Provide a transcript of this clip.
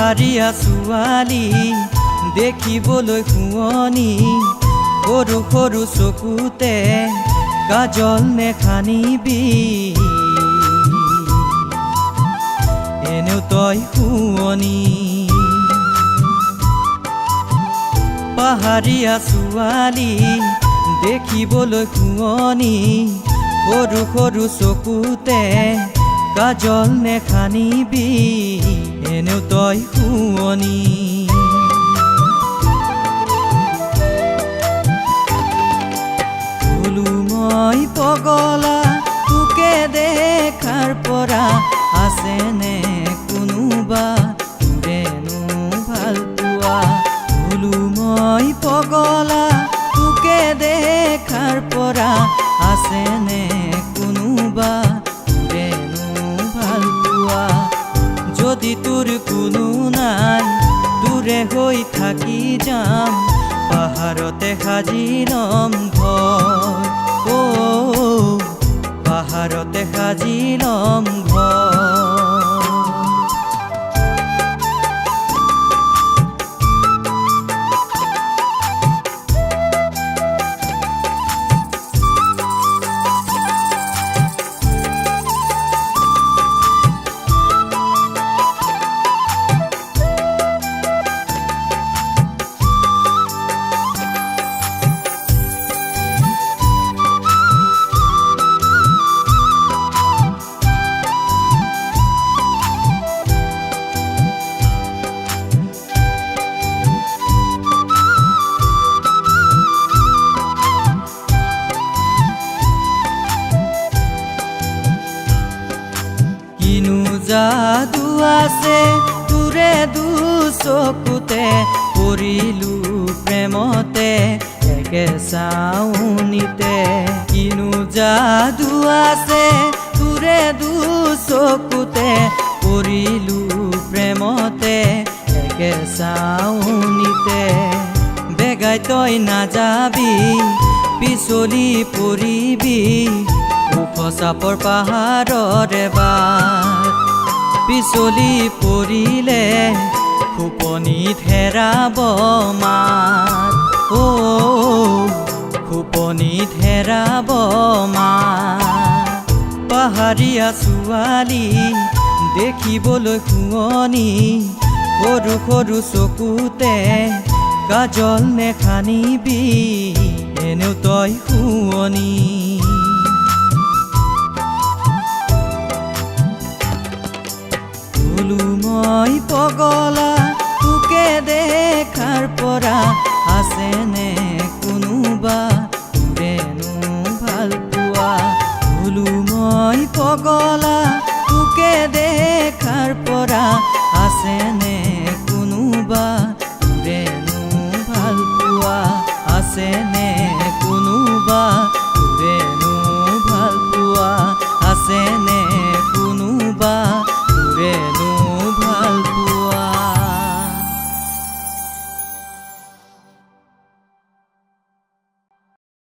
পাহাৰীয়া ছোৱালী দেখিবলৈ শুৱনি, সৰু সৰু চকুতে কাজল নেখানিবি, এনেও তই শুৱনি। পাহাৰীয়া ছোৱালী দেখিবলৈ শুৱনি, সৰু সৰু চকুতে কাজল নেখানিবি, এনেও তই শুৱনি। বোলো মই পগলা তোকে দেখাৰ পৰা, আছেনে কোনোবা তোৰেনো ভাল পোৱা। বোলো মই পগলা তোকে দেখাৰ পৰা, আছেনে কোনোবা তোৰেনো ভাল পোৱা। যদি তোৰ কোনো নাই দূৰে হৈ থাকি যাম, পাহাৰতে সাজি ল'ম ঘৰ, পাহাৰতে সাজি ল'ম ঘৰ। যাদু আছে তোৰে দুচকুতে, পৰিলো প্ৰেমতে একে চাউনিতে। কিনো যাদু আছে তোৰে দুচকুতে, পৰিলো প্ৰেমতে একে চাউনিতে। বেগাই তই নাযাবি পিছলি পৰিবি, ওখ চাপৰ পাহাৰৰে বাট। পিছলি পৰিলে খোপনিত হেৰাব মাত, খোপনিত হেৰাব মাত। পাহাৰীয়া ছোৱালী দেখিবলৈ শুৱনি, সৰু সৰু চকুতে কাজল নেখানিবি, এনেও তই শুৱনি। বোলো মই পগলা তোকে দেখাৰ পৰা, আছেনে কোনোবা তোৰেনো ভাল পোৱা। বোলো মই পগলা তোকে দেখাৰ পৰা, আছেনে কোনোবা তোৰেনো ভাল পোৱা, আছেনে